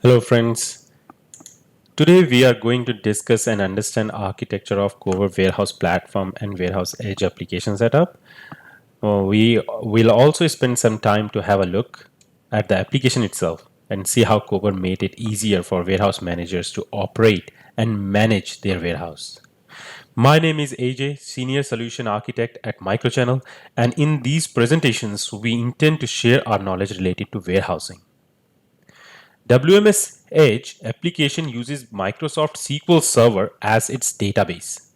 Hello friends. Today we are going to discuss and understand architecture of Cover Warehouse Platform and Warehouse Edge application setup. We will also spend some time to have a look at the application itself and see how Cover made it easier for warehouse managers to operate and manage their warehouse. My name is AJ, Senior Solution Architect at Microchannel, and in these presentations we intend to share our knowledge related to warehousing. WMS Edge application uses Microsoft SQL Server as its database,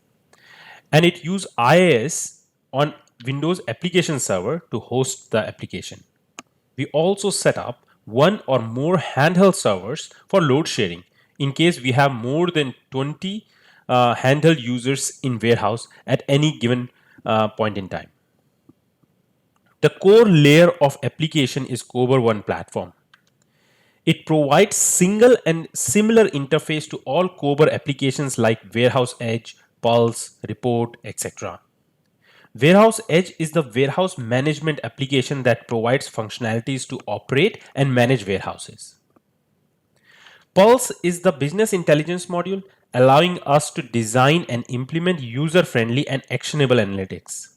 and it uses IaaS on Windows Application Server to host the application. We also set up one or more handheld servers for load sharing in case we have more than 20 handheld users in warehouse at any given point in time. The core layer of application is Cover One platform. It provides single and similar interface to all COBOL applications like Warehouse Edge, Pulse, Report, etc. Warehouse Edge is the warehouse management application that provides functionalities to operate and manage warehouses. Pulse is the business intelligence module, allowing us to design and implement user-friendly and actionable analytics.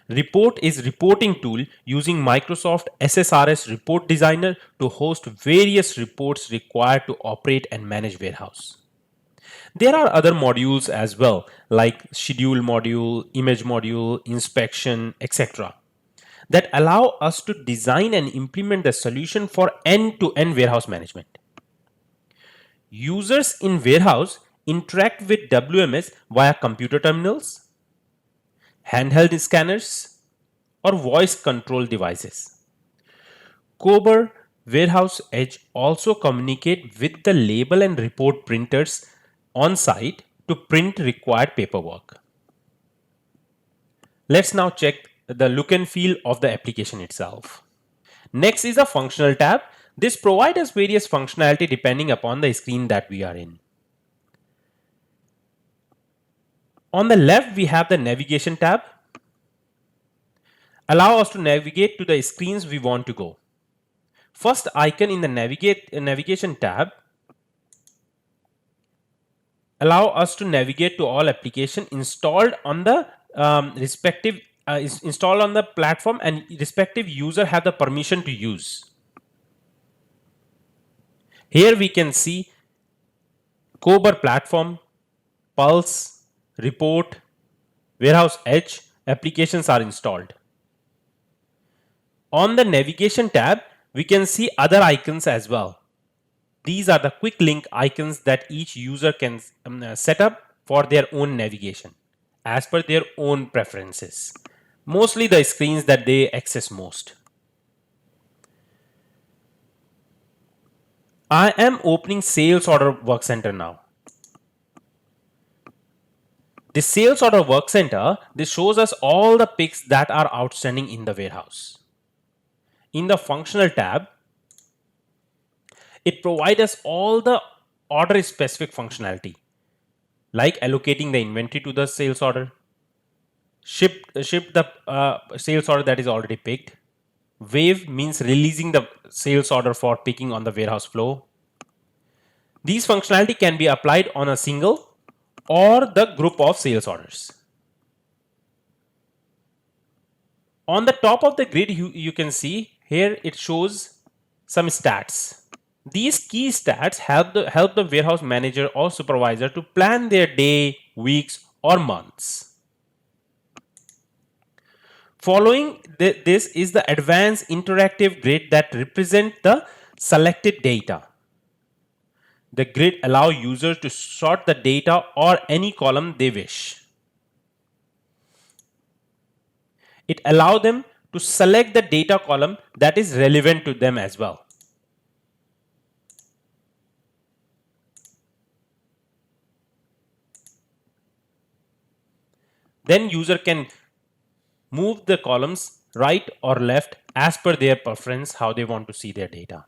Report is reporting tool using Microsoft SSRS Report Designer to host various reports required to operate and manage warehouse. There are other modules as well, like schedule module, image module, inspection, etc., that allow us to design and implement the solution for end-to-end warehouse management. Users in warehouse interact with WMS via computer terminals, handheld scanners, or voice control devices. Kober Warehouse Edge also communicate with the label and report printers on site to print required paperwork. Let's now check the look and feel of the application itself. Next is a functional tab. This provides us various functionality depending upon the screen that we are in. On the left, we have the navigation tab. Allow us to navigate to the screens we want to go. First icon in the navigation tab allow us to navigate to all application installed on the installed on the platform, and respective user have the permission to use. Here we can see Kober platform, Pulse, Report, Warehouse Edge applications are installed. On the navigation tab, we can see other icons as well. These are the quick link icons that each user can set up for their own navigation as per their own preferences. Mostly the screens that they access most. I am opening Sales Order Work Center now. The Sales Order Work Center, this shows us all the picks that are outstanding in the warehouse. In the functional tab, it provides us all the order specific functionality, like allocating the inventory to the sales order, ship the sales order that is already picked. Wave means releasing the sales order for picking on the warehouse flow. These functionality can be applied on a single or the group of sales orders. On the top of the grid, you can see here it shows some stats. These key stats help the warehouse manager or supervisor to plan their day, weeks, or months. Following this is the advanced interactive grid that represent the selected data. The grid allows users to sort the data or any column they wish. It allows them to select the data column that is relevant to them as well. Then user can move the columns right or left as per their preference, how they want to see their data.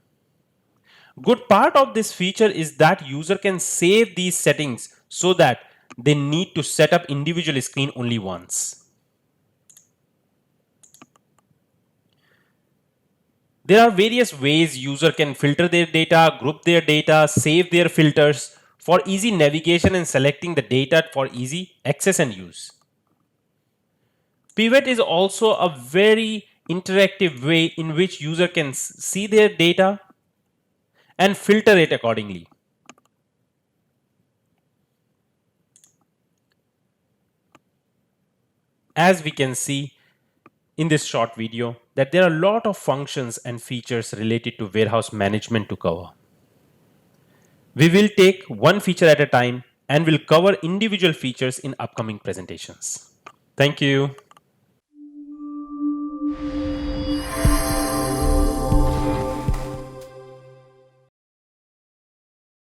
Good part of this feature is that user can save these settings so that they need to set up individual screen only once. There are various ways user can filter their data, group their data, save their filters for easy navigation and selecting the data for easy access and use. Pivot is also a very interactive way in which user can see their data and filter it accordingly. As we can see in this short video, that there are a lot of functions and features related to warehouse management to cover. We will take one feature at a time and will cover individual features in upcoming presentations. Thank you.